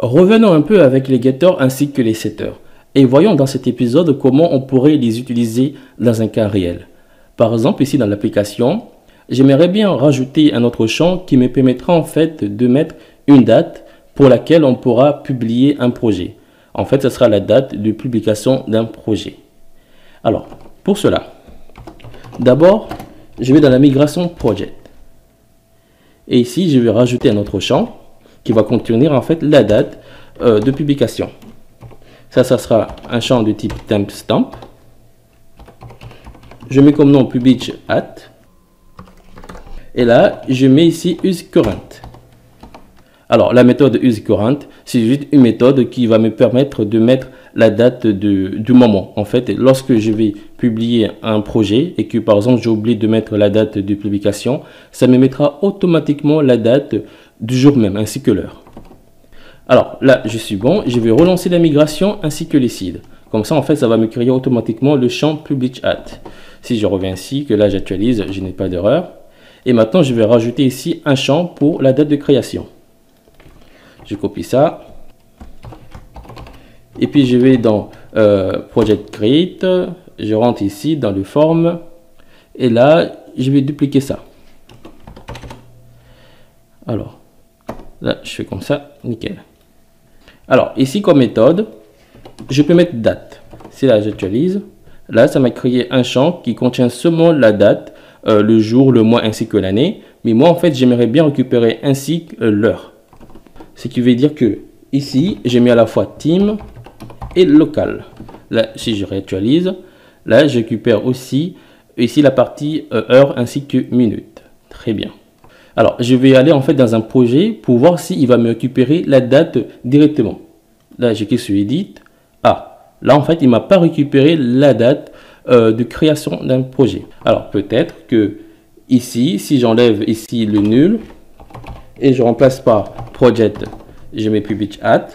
revenons un peu avec les getters ainsi que les setters. Et voyons dans cet épisode comment on pourrait les utiliser dans un cas réel. Par exemple, ici dans l'application, j'aimerais bien rajouter un autre champ qui me permettra en fait de mettre une date pour laquelle on pourra publier un projet. En fait, ce sera la date de publication d'un projet. Alors, pour cela, d'abord, je vais dans la migration project. Et ici, je vais rajouter un autre champ qui va contenir en fait la date de publication. Ça sera un champ de type timestamp. Je mets comme nom publish at. Et là, je mets ici useCurrent. Alors, la méthode useCurrent, c'est juste une méthode qui va me permettre de mettre la date du moment. En fait, lorsque je vais publier un projet et que par exemple j'ai oublié de mettre la date de publication, ça me mettra automatiquement la date du jour même ainsi que l'heure. Alors là, je suis bon, je vais relancer la migration ainsi que les seeds. Comme ça, en fait, ça va me créer automatiquement le champ publish at. Si je reviens ici, que là j'actualise, je n'ai pas d'erreur. Et maintenant, je vais rajouter ici un champ pour la date de création. Je copie ça. Et puis, je vais dans Project Create. Je rentre ici dans le form. Et là, je vais dupliquer ça. Alors, là, je fais comme ça. Nickel. Alors, ici, comme méthode, je peux mettre date. Si là, j'actualise, là, ça m'a créé un champ qui contient seulement la date, le jour, le mois ainsi que l'année. Mais moi, en fait, j'aimerais bien récupérer ainsi l'heure. Ce qui veut dire que ici, j'ai mis à la fois team et local. Là, si je réactualise, là, je récupère aussi ici la partie heure ainsi que minute. Très bien. Alors, je vais aller en fait dans un projet pour voir s'il va me récupérer la date directement. Là, j'ai cliqué sur Edit. Ah, là, en fait, il ne m'a pas récupéré la date de création d'un projet. Alors, peut-être que ici, si j'enlève ici le nul et je remplace par project, je mets publish at.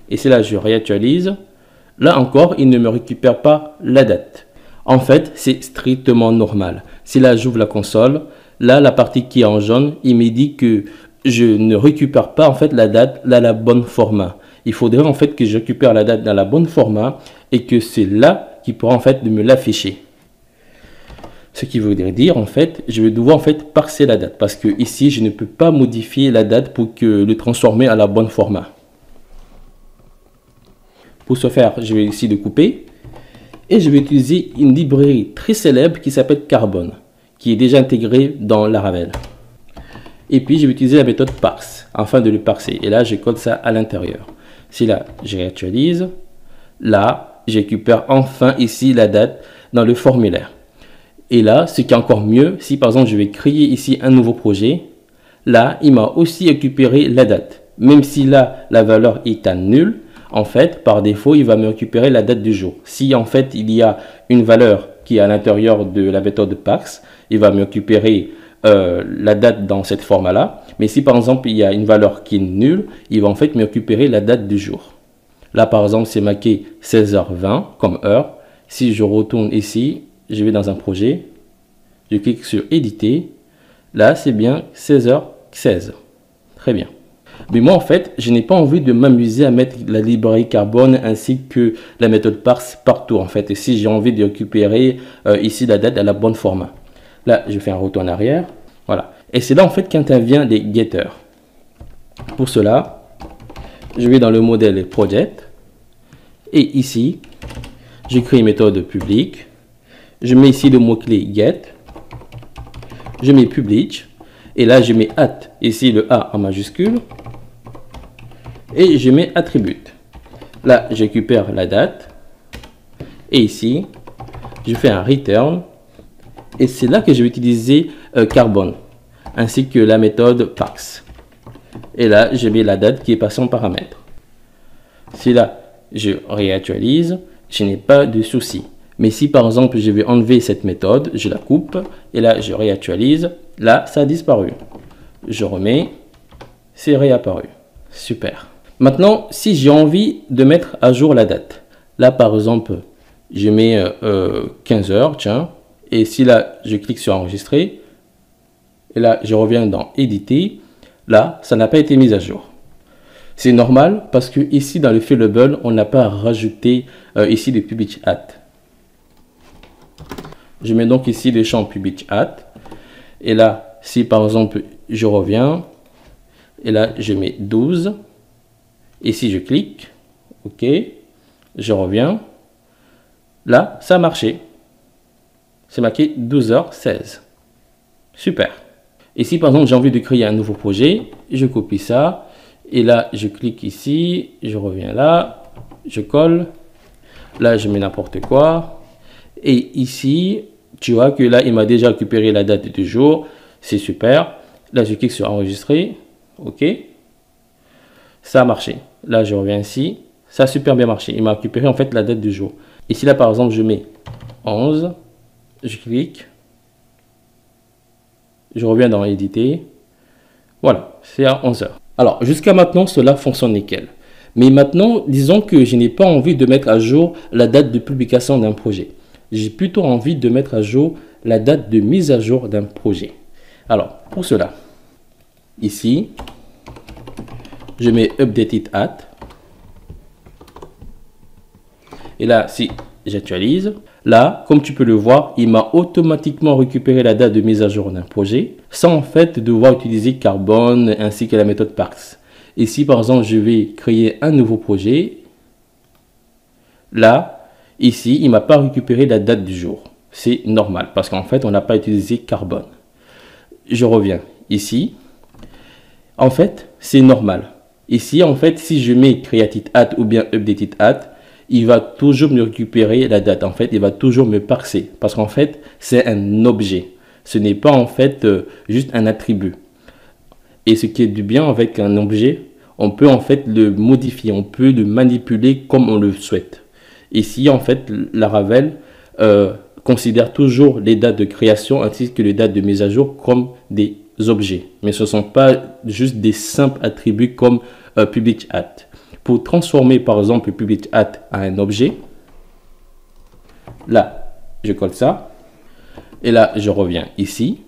Et c'est là, je réactualise. Là encore, il ne me récupère pas la date. En fait, c'est strictement normal. Si là, j'ouvre la console, là, la partie qui est en jaune, il me dit que je ne récupère pas en fait la date dans la bonne format. Il faudrait en fait que je récupère la date dans la bonne format et que c'est là qui pourra en fait de me l'afficher. Ce qui voudrait dire en fait, je vais devoir en fait parser la date parce que ici, je ne peux pas modifier la date pour que le transformer à la bonne format. Pour ce faire, je vais ici de couper et je vais utiliser une librairie très célèbre qui s'appelle Carbon, qui est déjà intégrée dans Laravel. Et puis, je vais utiliser la méthode parse afin de le parser. Et là, je code ça à l'intérieur. Si là, je réactualise, là, je récupère enfin ici la date dans le formulaire. Et là, ce qui est encore mieux, si par exemple, je vais créer ici un nouveau projet, là, il m'a aussi récupéré la date. Même si là, la valeur est à nul, en fait, par défaut, il va me récupérer la date du jour. Si en fait, il y a une valeur qui est à l'intérieur de la méthode parse, il va me récupérer la date dans cette format-là. Mais si par exemple, il y a une valeur qui est nulle, il va en fait me récupérer la date du jour. Là, par exemple, c'est marqué 16h20 comme heure. Si je retourne ici, je vais dans un projet, je clique sur éditer. Là, c'est bien 16h16. Très bien. Mais moi, en fait, je n'ai pas envie de m'amuser à mettre la librairie Carbone ainsi que la méthode parse partout, en fait. Et si j'ai envie de récupérer ici la date à la bonne format. Là, je fais un retour en arrière. Voilà. Et c'est là, en fait, qu'intervient les getters. Pour cela, je vais dans le modèle project. Et ici, je crée une méthode publique. Je mets ici le mot-clé get. Je mets publish. Et là, je mets at. Ici, le A en majuscule. Et je mets attribute. Là, je récupère la date. Et ici, je fais un return. Et c'est là que je vais utiliser Carbon, ainsi que la méthode parse. Et là, je mets la date qui est passée en paramètre. Si là, je réactualise, je n'ai pas de souci. Mais si par exemple, je vais enlever cette méthode, je la coupe, et là, je réactualise, là, ça a disparu. Je remets, c'est réapparu. Super. Maintenant, si j'ai envie de mettre à jour la date, là, par exemple, je mets 15 heures, tiens, et si là, je clique sur enregistrer, et là, je reviens dans éditer, là, ça n'a pas été mis à jour. C'est normal parce que ici dans le fillable, on n'a pas rajouté ici le public at. Je mets donc ici le champ public at. Et là, si par exemple je reviens, et là je mets 12. Et si je clique, ok, je reviens. Là, ça a marché. C'est marqué 12h16. Super. Et si par exemple j'ai envie de créer un nouveau projet, je copie ça. Et là, je clique ici, je reviens là, je colle. Là, je mets n'importe quoi. Et ici, tu vois que là, il m'a déjà récupéré la date du jour. C'est super. Là, je clique sur enregistrer. OK. Ça a marché. Là, je reviens ici. Ça a super bien marché. Il m'a récupéré en fait la date du jour. Ici, là, par exemple, je mets 11. Je clique. Je reviens dans éditer. Voilà, c'est à 11 h. Alors, jusqu'à maintenant, cela fonctionne nickel. Mais maintenant, disons que je n'ai pas envie de mettre à jour la date de publication d'un projet. J'ai plutôt envie de mettre à jour la date de mise à jour d'un projet. Alors, pour cela, ici, je mets updated at. Et là, si j'actualise, là, comme tu peux le voir, il m'a automatiquement récupéré la date de mise à jour d'un projet sans en fait devoir utiliser Carbon ainsi que la méthode Parse. Ici, par exemple, je vais créer un nouveau projet. Là, ici, il ne m'a pas récupéré la date du jour. C'est normal parce qu'en fait, on n'a pas utilisé Carbon. Je reviens ici. En fait, c'est normal. Ici, en fait, si je mets created at ou bien updated at, il va toujours me récupérer la date. En fait, il va toujours me parser parce qu'en fait, c'est un objet. Ce n'est pas en fait juste un attribut. Et ce qui est du bien avec un objet, on peut en fait le modifier, on peut le manipuler comme on le souhaite. Ici, en fait, Laravel considère toujours les dates de création ainsi que les dates de mise à jour comme des objets. Mais ce ne sont pas juste des simples attributs comme public at. Pour transformer par exemple public at à un objet, là, je colle ça. Et là, je reviens ici.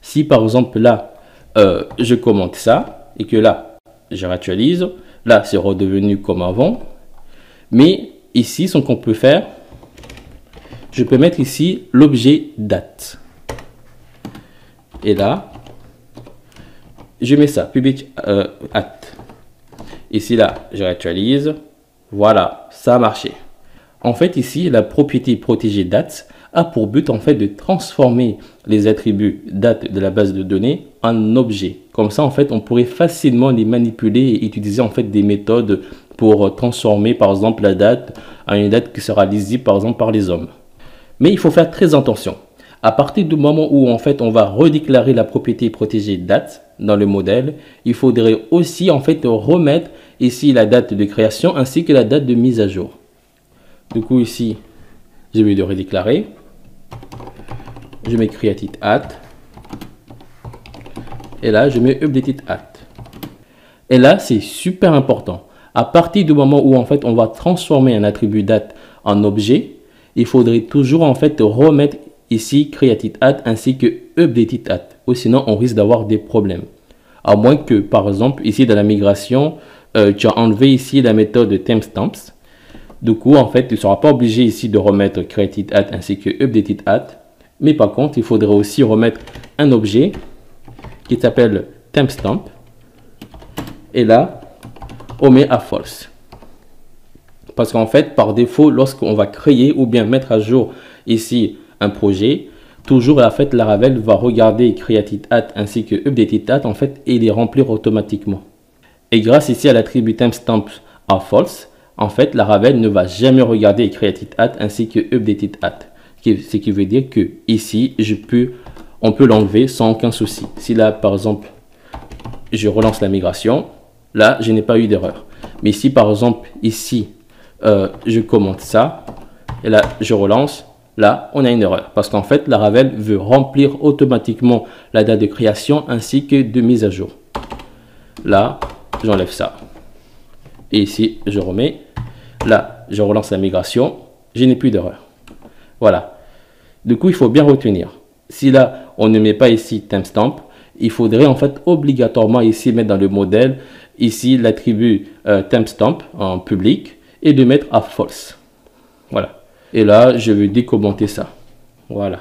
Si par exemple là, je commente ça et que là, je réactualise, là, c'est redevenu comme avant. Mais ici, ce qu'on peut faire, je peux mettre ici l'objet date. Et là, je mets ça, public at. Ici, là, je réactualise. Voilà, ça a marché. En fait, ici, la propriété protégée date a pour but en fait de transformer les attributs date de la base de données en objets. Comme ça, en fait, on pourrait facilement les manipuler et utiliser en fait des méthodes pour transformer par exemple la date à une date qui sera lisible par exemple par les hommes. Mais il faut faire très attention. À partir du moment où en fait on va redéclarer la propriété protégée date dans le modèle, il faudrait aussi en fait remettre ici la date de création ainsi que la date de mise à jour. Du coup ici, je vais le redéclarer. Je mets created at. Et là, je mets updated at. Et là, c'est super important. À partir du moment où en fait on va transformer un attribut date en objet, il faudrait toujours en fait remettre ici created at ainsi que updated at. Ou sinon, on risque d'avoir des problèmes. À moins que, par exemple, ici dans la migration, tu as enlevé ici la méthode timestamps. Du coup, en fait, tu ne seras pas obligé ici de remettre created at ainsi que updated at. Mais par contre, il faudrait aussi remettre un objet qui s'appelle timestamp. Et là, on met à false. Parce qu'en fait, par défaut, lorsqu'on va créer ou bien mettre à jour ici un projet, toujours en fait, Laravel va regarder created at ainsi que updated at en fait et les remplir automatiquement. Et grâce ici à l'attribut timestamp à false, en fait, Laravel ne va jamais regarder created at ainsi que updated at. Ce qui veut dire que ici, on peut l'enlever sans aucun souci. Si là, par exemple, je relance la migration, là, je n'ai pas eu d'erreur. Mais si par exemple, ici, je commente ça, et là, je relance, là, on a une erreur. Parce qu'en fait, Laravel veut remplir automatiquement la date de création ainsi que de mise à jour. Là, j'enlève ça. Et ici, je remets. Là, je relance la migration. Je n'ai plus d'erreur. Voilà. Du coup, il faut bien retenir. Si là, on ne met pas ici timestamp, il faudrait en fait obligatoirement ici mettre dans le modèle ici l'attribut timestamp en public et de mettre à false. Voilà. Et là, je vais décommenter ça. Voilà.